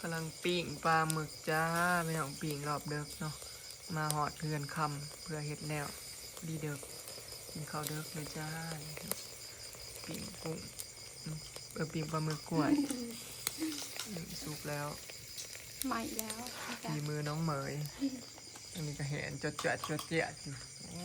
ำลังปิ้งปลาหมึกจ้าไม่ต้องปิ้งรอบเด็กเนาะมาหอดเรือนคำเพื่อเฮ็ดแล้วดีเด็กกินข้าวเด็กเลยจ้าปิ้งกุ้งปิ้งปลาหมึกกล้วยสุกแล้วใหม่แล้วมีมือน้องเหมยอันนี้ก็เห็นจดจ่จดเจียดอยู่โอ้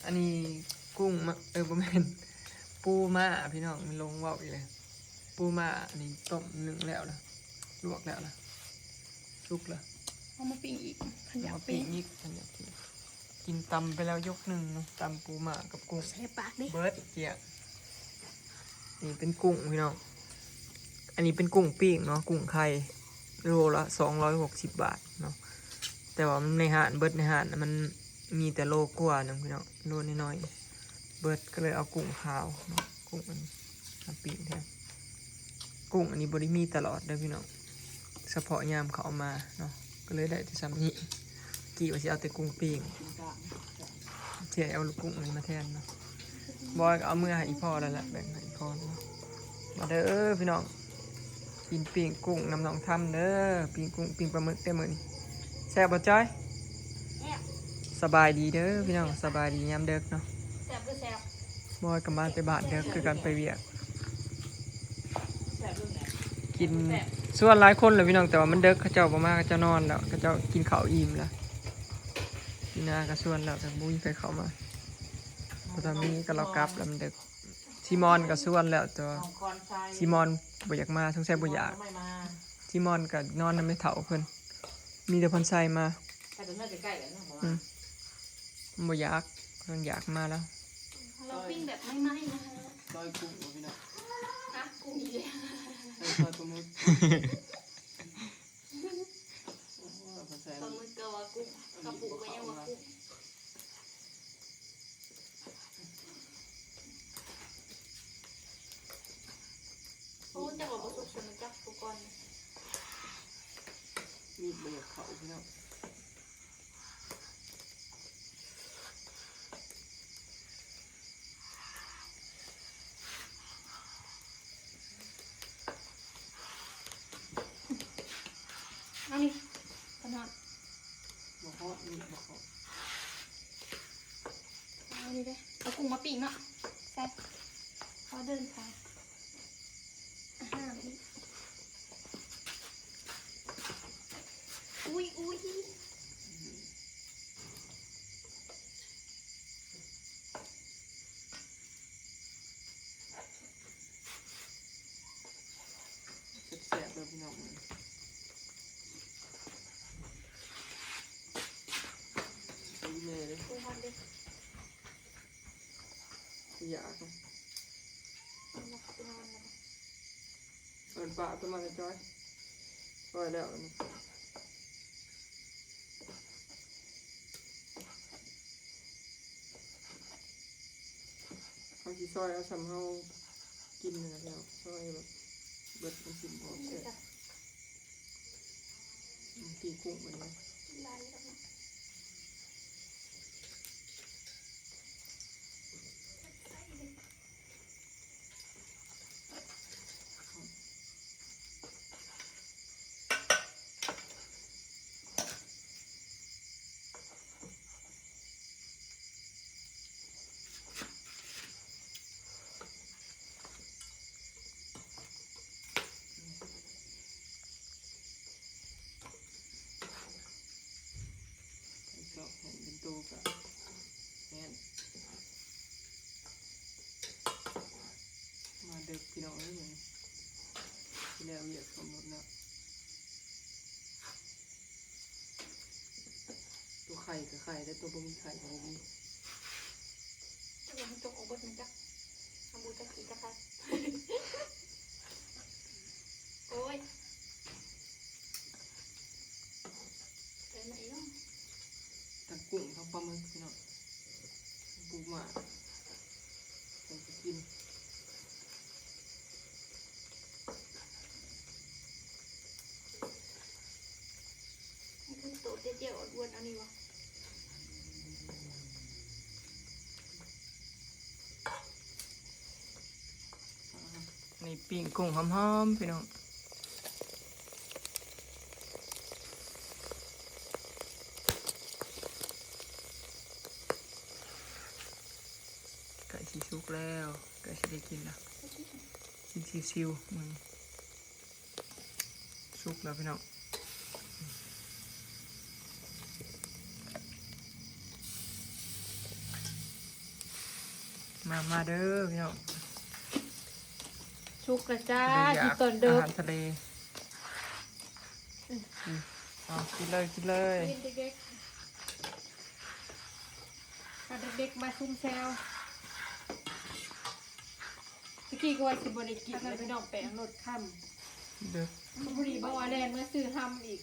อันนี้กุ้งมะประมาณปูม่าพี่น้องมันลงว่าวอีกเลยปูม่าอันนี้ต้มนึ่งแล้วนะลวกแล้วนะสุกแล้วเอามาปิ้งอีกขันอยากปิ้ ปิ้ ง ง อีกขันอยากกินตำไปแล้วยกหนึ่งนะตำปูม่ากับกุ้งใส่ปากดิเบิร์ดเจียนี่เป็นกุ้งพี่น้องอันนี้เป็นกุ้งปิ้งเนาะกุ้งไข่โลละ260 บาทเนาะแต่ว่าในห้างเบิร์ดในห้างมันมีแต่โลกว่านึงพี่น้องโลน้อยๆเบิร์ดก็เลยเอากุ้งขาวเนาะกุ้งอันนี้ปิ้งแทนกุ้งอันนี้บริมีตลอดเลยพี่น้องเฉพาะยามเขาเอามาเนาะก็เลยได้แต่ซ้ำนี้กี่ว่าจะเอาแต่กุ้งปิ้งเสียเอาลูกกุ้งอันนี้มาแทนเนาะบอยเอาเมื่อให้อีพ่อแล้วแหละแบ่งให้อีพ่อเนาะมาเด้อพี่น้องกินปิ้งกุ้งน้ำหนองทำเด้อปิ้งกุ้งปิ้งปลาหมึกได้มื้อนี้แซ่บบ่จ้อยสบายดีเด้อพี่น้องสบายดียามเด็กเนาะแซ่บก็แซ่บบอยกับบ้านไปบ้านเด็กคือกันไปเวียกกินส่วนหลายคนเลยพี่น้องแต่ว่ามันเด็กเขาเจ้าบ่มาเขาเจ้านอนแล้วเขาเจ้ากินข้าวอิ่มแล้วพี่นาก็ส่วนแล้วแต่บุ้ยไปเข้ามาพอตอนนี้ก็เรากลับแล้วมันเด็กซิมอนก็ส่วนแล้วตัวซิมอนบ่อยากมาสงสัยบ่อยากซิมอนก็นอนนำไม่เฒ่าเพิ่นมีแต่เพิ่นใส่มาบ่อยากเพิ่นอยากมาแล้วเราปิ้งแบบไม่ไหม้นะคะซอยกุ้งพี่น้องกุ้งอีกแล้วซอยปลาหมึกปลาหมึกก็ว่ากุ้งกระปุกก็ยังว่ากุ้งโอ้จะบอกว่าสุกสนุกจับทุกคนมีดเบียดเขาพี่น้องอันนี้ขนาดบ่ฮอดนี่บ่ฮอดเอานี่เลยเอากุ้งมาปิ้งเนาะใส่เขาเดินไปอุ้ยแซ่บเลยพี่น้องเลยอุ้ยทำดิอยากเปิดปากตัวมาเลยจอยปล่อยแล้วเขาที่ซอยเอาสำเฮากินนะแล้วซอยแบบเบิดมันกินหอมแซ่บปีกุ้งเหมือนกันเห็นเป็นตัวกับแน่นมาเด็กพี่น้องเลยเหมือนที่แล้วเหยียบสมรสแล้วตัวไข่กับไข่แล้วตัวบะหมี่ไข่กับบะหมี่ตัวมันจกออกบนมันจักทำบูจักขีจักใครโอ้ยเป็นไหนเนาะทั้งกุ้งทั้งปลาหมึกพี่น้องปูม่าผมจะกินคือโตเตี้ยๆอ้วนๆอันนี้วะนี่ปิ้งกุ้งหอมๆพี่น้อง แล้วก็จะได้กินละกินซิวๆมึงสุกแล้วพี่น้องมาเด้อพี่น้อง ชุกกระจ้า ได้อยา ที่ ก ต้น อา เดิม หารทะเลเอากินเลยกินเด็กๆพาเด็กๆมาซุ่มแซวตะกี้ก็ว่าสิบริกินแล้วไปน้องแปะรถค่ำ เด้อ บุรีบอกว่าแดนเมื่อซื้อทำอีก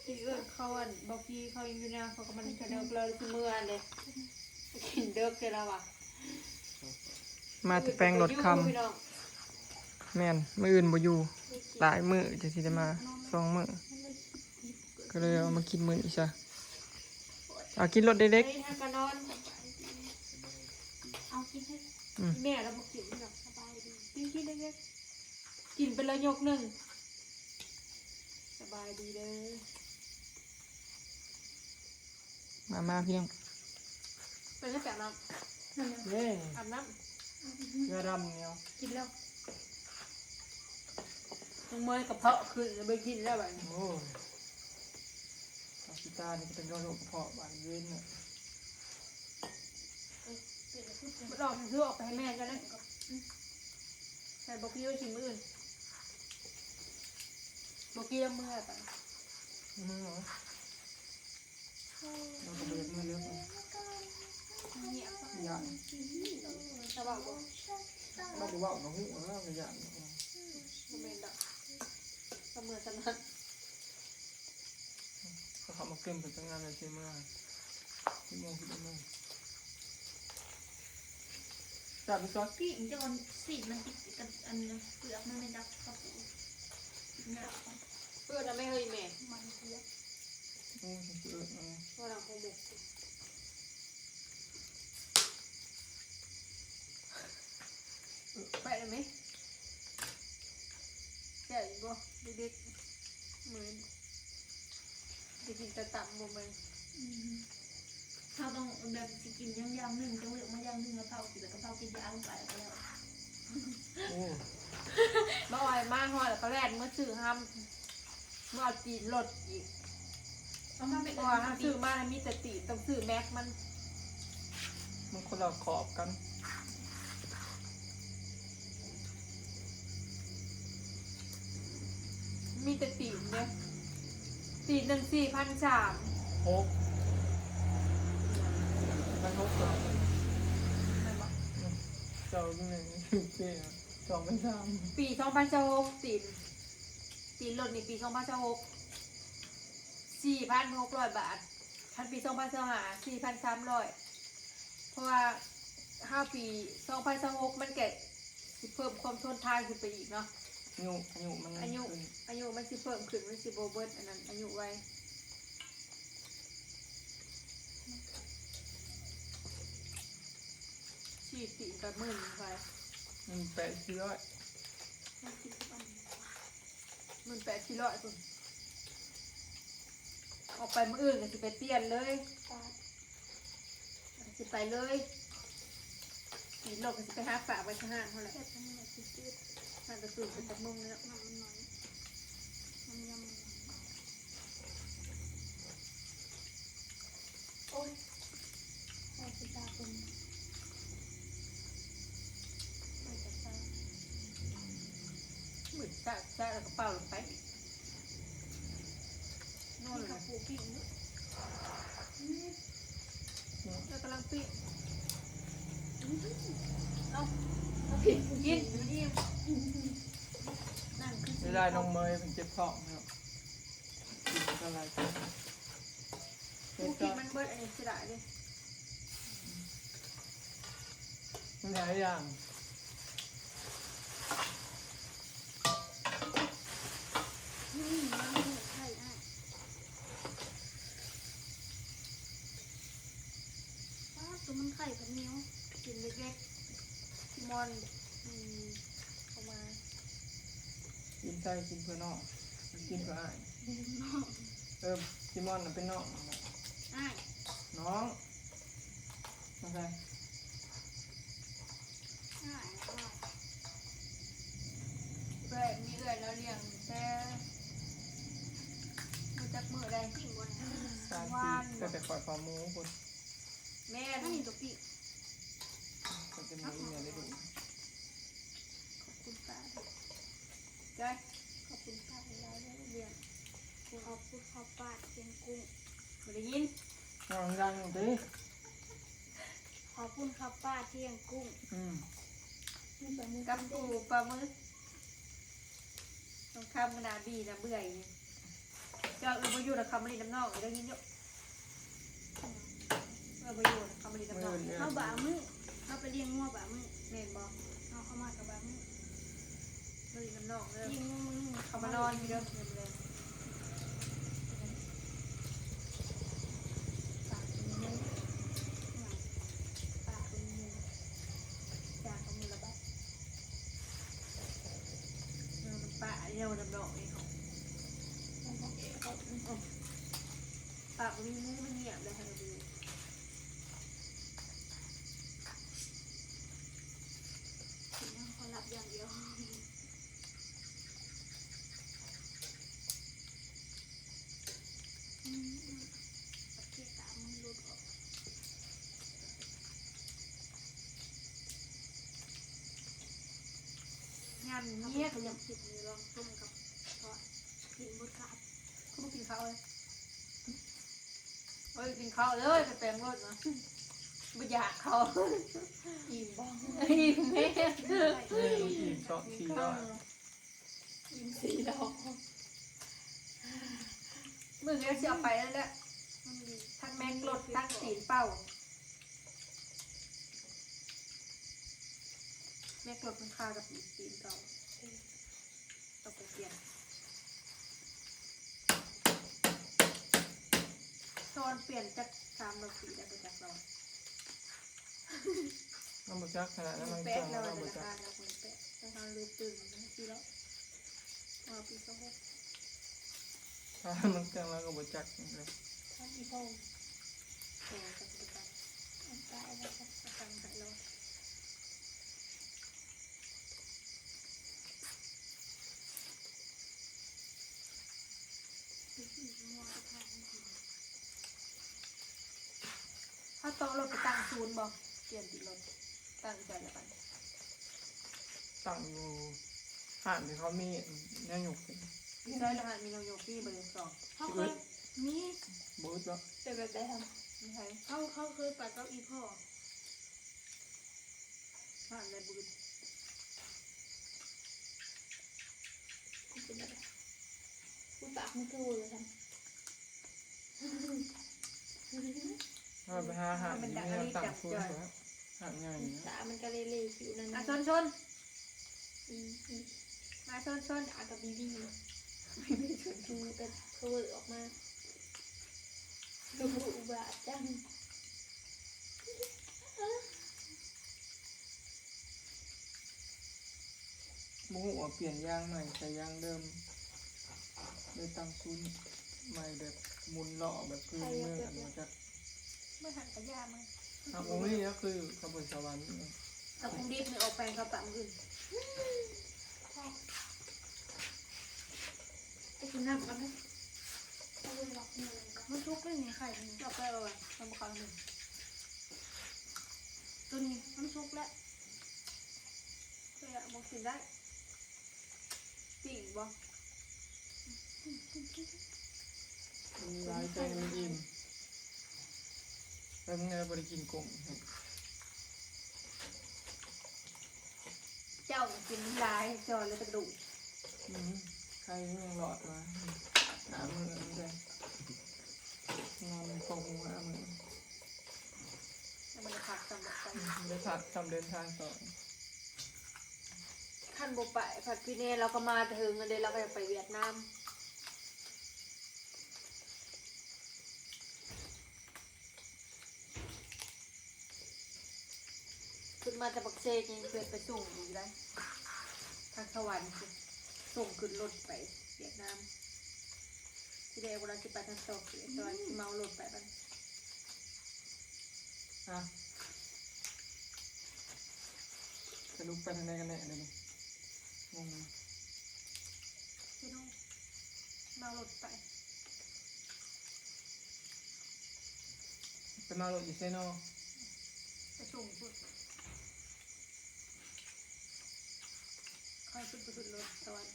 ที่เอื้อนเขาอันบอกกี้เขายังอยู่นะเขาก็มันกระเดิกเลยคือเมื่อเลยกินเดิกเลยแล้วอ่ะ มาแต่แปลงรถคำแม่นมืออื่นบ่อยู่หลายมือจะสิได้มา2 มื้อก็เลยเอามากินมื้อนี้ซะเอากินรถเด็ก ไอ้ท่านก็นอนเอากินให้ ๆอืม แม่เราบอกกินหรอกสบายดีกินเล็กๆกินไปเลยยกหนึ่งสบายดีเด้อ มาพี่น้อง เป็นแล้วแบบน้ำ เย้ อาบน้ ยาดำเนี่ย ำกินแล้วน้องเมย์กับเพาะขึ้นไปกินแล้วแบบ โอ้อาซิตานี่ก็เป็นโรคกระเพาะบานเว้นน่ะ มันออกซื้อออกไปให้แม่กันนะใส่บอกกี้ไว้ชิมมื้ออื่นบอกกี้เอามือไป มือเหรอเราก็เบิดมือเยอะ เงียบ อย่าง สบายบ่ บ้านดูว่าน้องหูแล้วก็อย่าง บ่แม่นดอกเสมอสนัด เขาขับมาเกินไปตั้งงานเลยใช่ไหมที่โมงจับไปก่อน พี่อิงจะเอาสีมันติดกับอันเปลือกมันไม่ดับกระปุกเนี่ย เพื่อนไม่เคยแม่ มันเปลือก โอ้ยเออ ว่าเราคงบุกไปเลยไหมใหญ่บ่เด็กๆเหมือนจะกินตะตับบ่มัน เขาต้องแบบสิกินย่างๆหนึ่งจะเลือกมาย่างหนึ่งแล้วเผากินแล้วก็เผากินยาลงไปแล้วก็แล้ว โอ้ บ่อยมากหอยแล้วก็แล่นเมื่อซื้อห้ำเมื่อตีรถอีก เอามาเป็น เพราะว่าถ้าซื้อมาแล้วมีแต่ตีต้องซื้อแม็กมัน มันคนละขอบกัน มีแต่ตีนเนี่ยตีน1,4,300 หกมันหกสองเจ้าหนึ่งเจ๊2,300 ปี2026ตีนรถในปี2026 4,600 บาททันปี2025 4,300เพราะว่า5 ปี2026มันเก็บสิเพิ่มความทนทานขึ้นไปอีกเนาะ อายุมัน อายุมันสิเพิ่มขึ้นมันสิโบเบิร์ตอันนั้นอายุไว้ฉีดตีแบบมื่นไป มัน800 18,400คุณออกไปมื่ออื่นก็สิไปเปลี่ยนเลยสิไปเลยสีโลกก็สิไปหาฝากไว้ทหารเท่าไหร่น่าจะตื่นไปจากมุมนี่แล้วโอ้ยใส่สีตาเป็นมืดจ้าแล้วก็เป่าลงไปนอนเลยปูปิ้งแล้วกำลังปิ้งเอาผิดกินอยู่นี่นั่งขึ้น เวลาน้องเมย์เป็นเจ็บท้องเนาะกินอะไรกัน ปูปิ้งมันเบิดอันนี้สิได้เลย มันหลายอย่าง ตัวมันไข่กับนิ้ว กินเล็กๆที่มอนเข้ามา กินไส้กินเพื่อนอกกินเพื่ออ้าย นอก ซิมอนน่ะเป็นน้อง อ้าย น้อง น โอเค เอื่อยมีเอื่อยแล้วเลี้ยงแต่มาจากมือใด จริงวัน สามปีก็แต่ขอยปลาหมูคน แม่ นั่นนี่ตัวปี ก็จะมีเนี่ยได้ดู ขอบคุณป้า จ้อย ขอบคุณป้าหลายๆเรียนขอบคุณข้าวป้าเชียงกุ้ง ไม่ได้ยิน ดังดิ ขอบคุณข้าวป้าเชียงกุ้ง นี่แบบนี้ กับปูปลาหมึกต้องข้ามกระดาบีนะเบื่ออย่างนี้จอยมาอยู่กับคำมันน้ำนอกได้ยินเยอะมาอยู่คำมันน้ำนอก ข้าวบะมือข้าวไปเลี้ยงงัวบะมือ เน่นบอก เอามากับบะมือ มันน้ำนอกเลย เลี้ยงงัวมือ เขามานอนอยู่เด้อเงินเลย ปากเป็นมือปากเป็นมือจากมือละบาท มันปะเดียวน้ำนอกนี่เขาปากมันมีมันเงียบเลยค่ะดู เขาหลับอย่างเดียวประเทศตามันหลุดออก งาน เงี เงี ย ย บบ ยังคิดมีลองต้มกับทอดกินบุตรขาด เขาไม่กินข้าวเลยเฮ้ยกินข้าวเลยแต่แปลงรสนะไม่อยากเขา อิ่มบ้าง อิ่มแม่ อีกสองทีแล้ว อิ่มสีดอก มึงเนี่ยจะเอาไปแล้วแหละ มันดี ทั้งแม็กรถทั้งตีนเป้าแม็กรถมันคากับตีนเก่าต้องไปเปลี่ยนโซนเปลี่ยนจาก3 รถ 4ได้ไปจากเรา น้ำมันจักขนาดนั้นมัน แป๊ จั ด ง แล้ว น้ำ แต่ มัน ละ จัก การเราคนแป๊ดแต่ทางลืมตื่นปีแล้วปี26 ถ้ามันจังแล้วก็บ่จักเลย ท่านอีพ่อ โอ้จะไปกัน อันตายแล้วค่ะ ประกันให้เรา ที่มัวกระทานที ถ้าโต๊ะรถไปตั้งศูนย์บอกเปลี่ยนติดรถตั้งใจแล้วกัน ตั้งอยู่ห่านที่เขามีแน่หยุก มีได้รหัสมีโนโยกี้เบอร์2เขาเคยมี บูธแล้ว เป็นแบบได้ท ไม่ใช่ ำเขาเคยปัดเก้าอีพ่อ ผ่านเลยบูธ คุณเป็นอะไรคุณปากไม่คือเลยทำ ถ้าไปหาห่านที่นี่ตั้งฟูนแล้วห่านง่ายนะ ตามันก็เละๆผิวนั่น อ่ะ นะ ชน อี มาชน ตากับบีบี ไม่ชน ดูแต่เขาเวิร์ออกมาดูอุบาทจัง บุหัวเปลี่ยนยางใหม่ใส่ยางเดิมเลยตั้งฟูนใหม่แบบหมุนล้อแบบพื้นเมืองอันมาจาก เมื่อหันกระยามึง ทางองค์นี้ก็คือขบวนสวรรค์ กับคุงดิบเนี่ยออกแปลงเขาตังอื่น ไอ้คุณน้ำมันนะเอาเลยหรอกเนี่ยมันทุกข์เลยนี่ไข่นี่ เราไปเอาอ่ะทำข้าวหนึ่ง ตัวนี้มันทุกข์แล้ว เพื่อบอกกินได้ปิ่งบอก มีร้ายใจมันอิ่มแล้วไงบริกินกุ้ง เจ้ากินลายจอแล้วกระดูก ใครยังหลอดมาหามือเลยนอนฟงหัวมือ แล้วมันจะผักสำหรับไป ได้ผัดทำเดินทางต่อ ขั้นบุไปผัดพี่เน่เราก็มาถึงกันเลยเราก็จะไปเวียดนามขึ้นมาจากปักเซกยังเกิดไปส่งอยู่ได้ทางสวรรค์สิส่งขึ้นรถไปเวียดนามที่เดียวเวลาจะไปทางตกเวียดนามเมารถไปบ้าง อ่ะ รุปไปทางไหนกันแน่เลยงง พี่น้องมารถไป ไปมารถอยู่เซโน ไปส่งสุดค่อยขึ้นไปขึ้นรถสวรรค์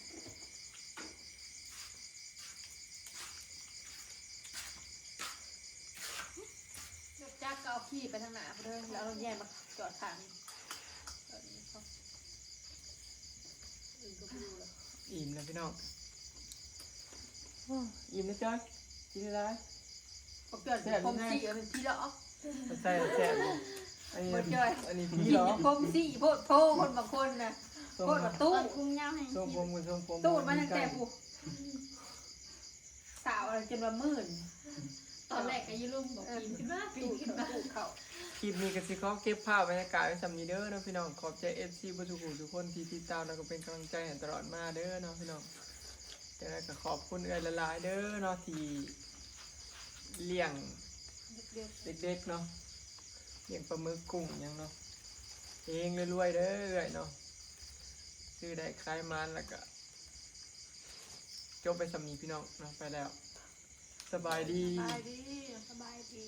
รถจักรก็เอาขี่ไปทางหน้าไปเลยแล้วเราแย่มาจอดทางจอดนี้เขาอื่นก็ไม่รู้แล้ว อิ่มแล้วพี่น้องอิ่มนะจ๊ะกินอะไร เขาเกิดผมสีเป็นพี่เหรอ ใส่แซ่บอันนี้ หมดเลย อันนี้ กิ พี่เหรอ ผมสีโพดโพคนบางคนนะโพดกับตู้ เปิดกุ้งย่างให้ ทรง กิ ผม น กับทรงผม ตู้มันตั้งแต่ปุ๊สาวอะไรจนว่ามื่น ตอนแรกก็ยืมบอกปีนขึ้นมาปีนขึ้นมา ตู้เขา คลิปนี้ก็สิขอเก็บภาพบรรยากาศไว้สำนีเด้อเนาะพี่น้องขอบใจ FC บ่ทุกผู้ทุกคนที่ติดตามแล้วก็เป็นกำลังใจให้ตลอดมาเด้อเนาะพี่น้องแต่แล้วก็ขอบคุณเอื้อยละลายๆเด้อเนาะที่เลี้ยง เด็ก เด็กๆเนาะเลี้ยงปลาหมึกกุ้งหยังเนาะเองรวยๆเด้อเอื้อยเนาะซื้อได้ขายมันแล้วก็จบไปสำนีพี่น้องเนาะไปแล้ว สบายดี ๆสบายดีสบายดี